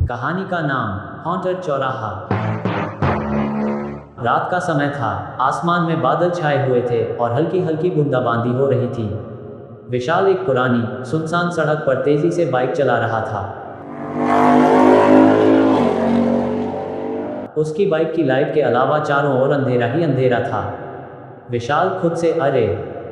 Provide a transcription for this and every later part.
कहानी का नाम हॉन्टेड चौराहा। रात का समय था। आसमान में बादल छाए हुए थे और हल्की हल्की बूंदाबांदी हो रही थी। विशाल एक पुरानी सुनसान सड़क पर तेजी से बाइक चला रहा था। उसकी बाइक की लाइट के अलावा चारों ओर अंधेरा ही अंधेरा था। विशाल खुद से, अरे,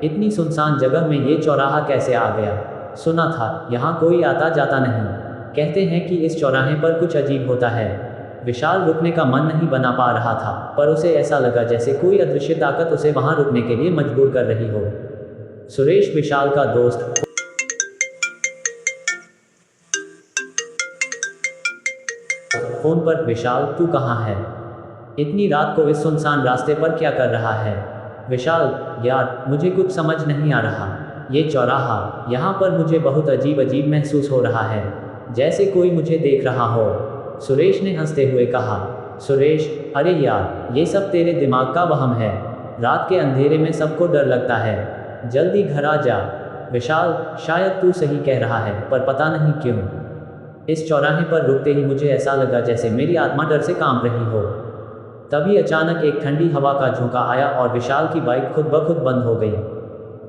इतनी सुनसान जगह में ये चौराहा कैसे आ गया? सुना था यहाँ कोई आता जाता नहीं। कहते हैं कि इस चौराहे पर कुछ अजीब होता है। विशाल रुकने का मन नहीं बना पा रहा था, पर उसे ऐसा लगा जैसे कोई अदृश्य ताकत उसे वहां रुकने के लिए मजबूर कर रही हो। सुरेश, विशाल का दोस्त, फोन पर, विशाल तू कहाँ है? इतनी रात को इस सुनसान रास्ते पर क्या कर रहा है? विशाल, यार मुझे कुछ समझ नहीं आ रहा। ये चौराहा, यहाँ पर मुझे बहुत अजीब अजीब महसूस हो रहा है, जैसे कोई मुझे देख रहा हो। सुरेश ने हंसते हुए कहा। सुरेश, अरे यार, ये सब तेरे दिमाग का वहम है। रात के अंधेरे में सबको डर लगता है। जल्दी घर आ जा। विशाल, शायद तू सही कह रहा है, पर पता नहीं क्यों इस चौराहे पर रुकते ही मुझे ऐसा लगा जैसे मेरी आत्मा डर से कांप रही हो। तभी अचानक एक ठंडी हवा का झोंका आया और विशाल की बाइक खुद ब खुद बंद हो गई।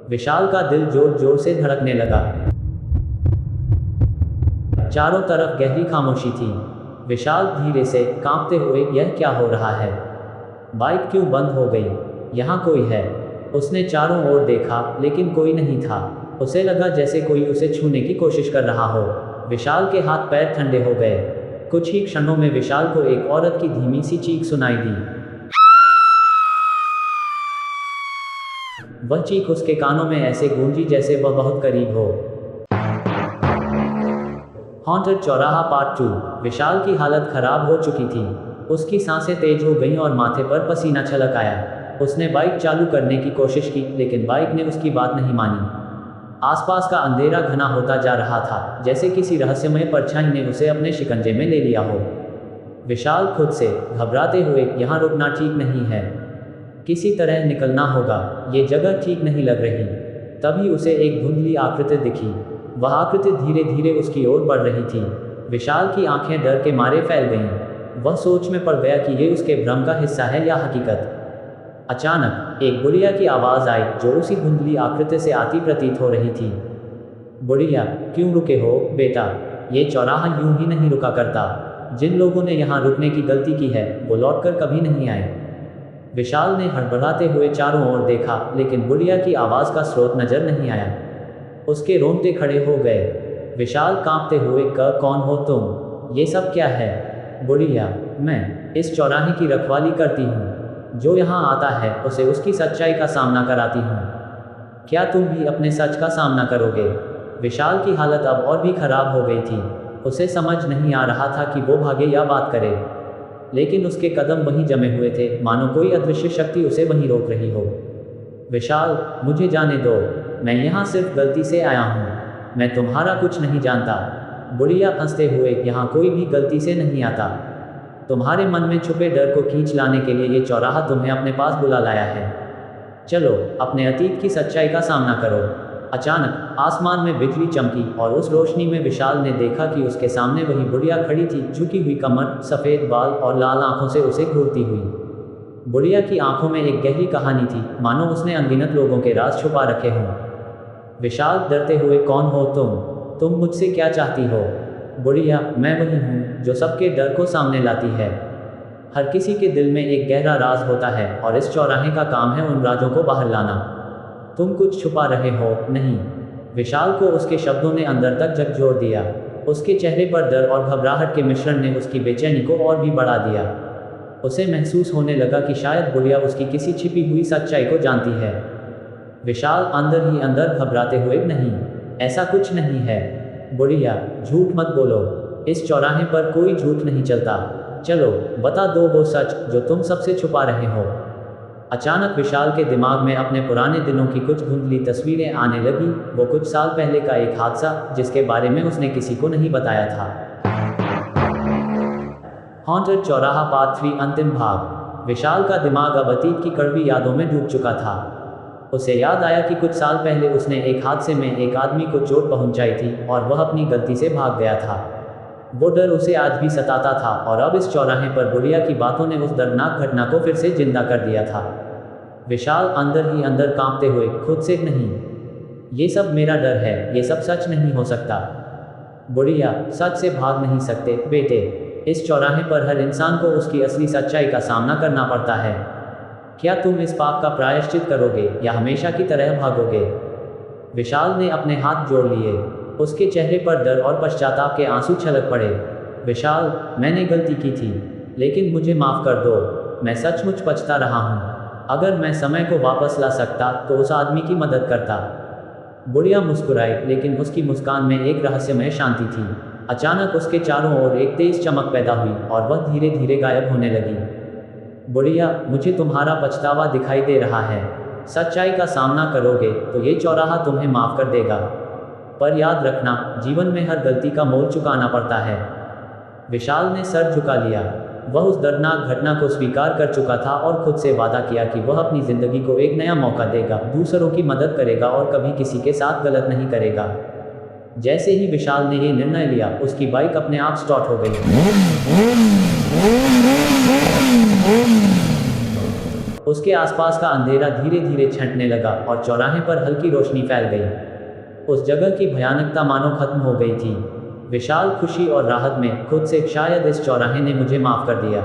विशाल का दिल जोर जोर से धड़कने लगा। चारों तरफ गहरी खामोशी थी। विशाल धीरे से कांपते हुए, यह क्या हो रहा है? बाइक क्यों बंद हो गई? यहाँ कोई है? उसने चारों ओर देखा, लेकिन कोई नहीं था। उसे लगा जैसे कोई उसे छूने की कोशिश कर रहा हो। विशाल के हाथ पैर ठंडे हो गए। कुछ ही क्षणों में विशाल को एक औरत की धीमी सी चीख सुनाई दी। वह चीख उसके कानों में ऐसे गूंजी जैसे वह बहुत करीब हो। हॉन्टेड चौराहा पार्ट 2। विशाल की हालत खराब हो चुकी थी। उसकी सांसें तेज हो गईं और माथे पर पसीना छलक आया। उसने बाइक चालू करने की कोशिश की, लेकिन बाइक ने उसकी बात नहीं मानी। आसपास का अंधेरा घना होता जा रहा था, जैसे किसी रहस्यमय परछाई ने उसे अपने शिकंजे में ले लिया हो। विशाल खुद से घबराते हुए, यहाँ रुकना ठीक नहीं है, किसी तरह निकलना होगा, ये जगह ठीक नहीं लग रही। तभी उसे एक धुंधली आकृति दिखी। वह आकृति धीरे धीरे उसकी ओर बढ़ रही थी। विशाल की आंखें डर के मारे फैल गईं। वह सोच में पड़ गया कि ये उसके भ्रम का हिस्सा है या हकीकत। अचानक एक बुढ़िया की आवाज़ आई, जो उसी धुंधली आकृति से आती प्रतीत हो रही थी। बुढ़िया, क्यों रुके हो बेटा? ये चौराहा यूं ही नहीं रुका करता। जिन लोगों ने यहाँ रुकने की गलती की है, वो लौटकर कभी नहीं आए। विशाल ने हड़बड़ाते हुए चारों ओर देखा, लेकिन बुढ़िया की आवाज़ का स्रोत नजर नहीं आया। उसके रोंगटे खड़े हो गए। विशाल कांपते हुए, कौन हो तुम? ये सब क्या है? बुढ़िया, मैं इस चौराहे की रखवाली करती हूँ। जो यहाँ आता है उसे उसकी सच्चाई का सामना कराती हूँ। क्या तुम भी अपने सच का सामना करोगे? विशाल की हालत अब और भी खराब हो गई थी। उसे समझ नहीं आ रहा था कि वो भागे या बात करे, लेकिन उसके कदम वहीं जमे हुए थे, मानो कोई अदृश्य शक्ति उसे वहीं रोक रही हो। विशाल, मुझे जाने दो। मैं यहाँ सिर्फ गलती से आया हूँ। मैं तुम्हारा कुछ नहीं जानता। बुढ़िया हंसते हुए, यहाँ कोई भी गलती से नहीं आता। तुम्हारे मन में छुपे डर को खींच लाने के लिए ये चौराहा तुम्हें अपने पास बुला लाया है। चलो, अपने अतीत की सच्चाई का सामना करो। अचानक आसमान में बिजली चमकी और उस रोशनी में विशाल ने देखा कि उसके सामने वही बुढ़िया खड़ी थी, झुकी हुई कमर, सफ़ेद बाल और लाल आंखों से उसे घूरती हुई। बुढ़िया की आंखों में एक गहरी कहानी थी, मानो उसने अनगिनत लोगों के राज छुपा रखे हों। विशाल डरते हुए, कौन हो तुम? तुम मुझसे क्या चाहती हो? बुढ़िया, मैं वही हूँ जो सबके डर को सामने लाती है। हर किसी के दिल में एक गहरा राज होता है और इस चौराहे का काम है उन राजों को बाहर लाना। तुम कुछ छुपा रहे हो, नहीं? विशाल को उसके शब्दों ने अंदर तक झकझोर दिया। उसके चेहरे पर डर और घबराहट के मिश्रण ने उसकी बेचैनी को और भी बढ़ा दिया। उसे महसूस होने लगा कि शायद बुढ़िया उसकी किसी छिपी हुई सच्चाई को जानती है। विशाल अंदर ही अंदर घबराते हुए, नहीं, ऐसा कुछ नहीं है। बुढ़िया, झूठ मत बोलो। इस चौराहे पर कोई झूठ नहीं चलता। चलो, बता दो वो सच जो तुम सबसे छुपा रहे हो। अचानक विशाल के दिमाग में अपने पुराने दिनों की कुछ धुंधली तस्वीरें आने लगी। वो कुछ साल पहले का एक हादसा, जिसके बारे में उसने किसी को नहीं बताया था। हॉन्टेड चौराहा पार्ट 3 अंतिम भाग। विशाल का दिमाग अब अतीत की कड़वी यादों में डूब चुका था। उसे याद आया कि कुछ साल पहले उसने एक हादसे में एक आदमी को चोट पहुंचाई थी और वह अपनी गलती से भाग गया था। वो डर उसे आज भी सताता था और अब इस चौराहे पर बुढ़िया की बातों ने उस दर्दनाक घटना को फिर से जिंदा कर दिया था। विशाल अंदर ही अंदर कांपते हुए खुद से, नहीं, ये सब मेरा डर है, ये सब सच नहीं हो सकता। बुढ़िया, सच से भाग नहीं सकते बेटे। इस चौराहे पर हर इंसान को उसकी असली सच्चाई का सामना करना पड़ता है। क्या तुम इस पाप का प्रायश्चित करोगे या हमेशा की तरह भागोगे? विशाल ने अपने हाथ जोड़ लिए। उसके चेहरे पर डर और पश्चाताप के आंसू छलक पड़े। विशाल, मैंने गलती की थी, लेकिन मुझे माफ कर दो। मैं सचमुच पछता रहा हूँ। अगर मैं समय को वापस ला सकता तो उस आदमी की मदद करता। बुढ़िया मुस्कुराई, लेकिन उसकी मुस्कान में एक रहस्यमय शांति थी। अचानक उसके चारों ओर एक तेज चमक पैदा हुई और वह धीरे धीरे गायब होने लगी। बुढ़िया, मुझे तुम्हारा पछतावा दिखाई दे रहा है। सच्चाई का सामना करोगे तो ये चौराहा तुम्हें माफ कर देगा। पर याद रखना, जीवन में हर गलती का मोल चुकाना पड़ता है। विशाल ने सर झुका लिया। वह उस दर्दनाक घटना को स्वीकार कर चुका था और खुद से वादा किया कि वह अपनी जिंदगी को एक नया मौका देगा, दूसरों की मदद करेगा और कभी किसी के साथ गलत नहीं करेगा। जैसे ही विशाल ने ये निर्णय लिया, उसकी बाइक अपने आप स्टार्ट हो गई। उसके आसपास का अंधेरा धीरे धीरे छंटने लगा और चौराहे पर हल्की रोशनी फैल गई। उस जगह की भयानकता मानो खत्म हो गई थी। विशाल खुशी और राहत में खुद से, शायद इस चौराहे ने मुझे माफ कर दिया।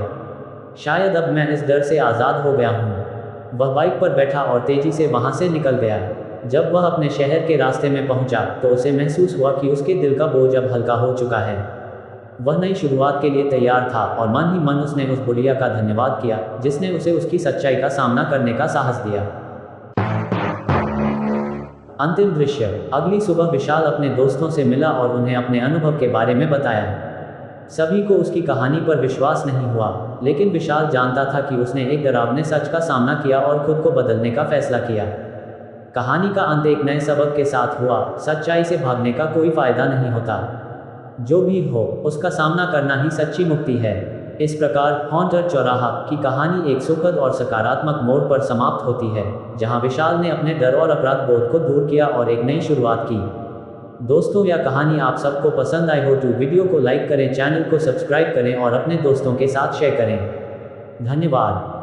शायद अब मैं इस डर से आज़ाद हो गया हूँ। वह बाइक पर बैठा और तेजी से वहाँ से निकल गया। जब वह अपने शहर के रास्ते में पहुँचा तो उसे महसूस हुआ कि उसके दिल का बोझ अब हल्का हो चुका है। वह नई शुरुआत के लिए तैयार था और मन ही मन उसने उस बुढ़िया का धन्यवाद किया जिसने उसे उसकी सच्चाई का सामना करने का साहस दिया। अंतिम दृश्य। अगली सुबह विशाल अपने दोस्तों से मिला और उन्हें अपने अनुभव के बारे में बताया। सभी को उसकी कहानी पर विश्वास नहीं हुआ, लेकिन विशाल जानता था कि उसने एक डरावने सच का सामना किया और खुद को बदलने का फैसला किया। कहानी का अंत एक नए सबक के साथ हुआ, सच्चाई से भागने का कोई फायदा नहीं होता। जो भी हो, उसका सामना करना ही सच्ची मुक्ति है। इस प्रकार हॉन्टेड चौराहा की कहानी एक सुखद और सकारात्मक मोड़ पर समाप्त होती है, जहां विशाल ने अपने डर और अपराध बोध को दूर किया और एक नई शुरुआत की। दोस्तों, यह कहानी आप सबको पसंद आई हो तो वीडियो को लाइक करें, चैनल को सब्सक्राइब करें और अपने दोस्तों के साथ शेयर करें। धन्यवाद।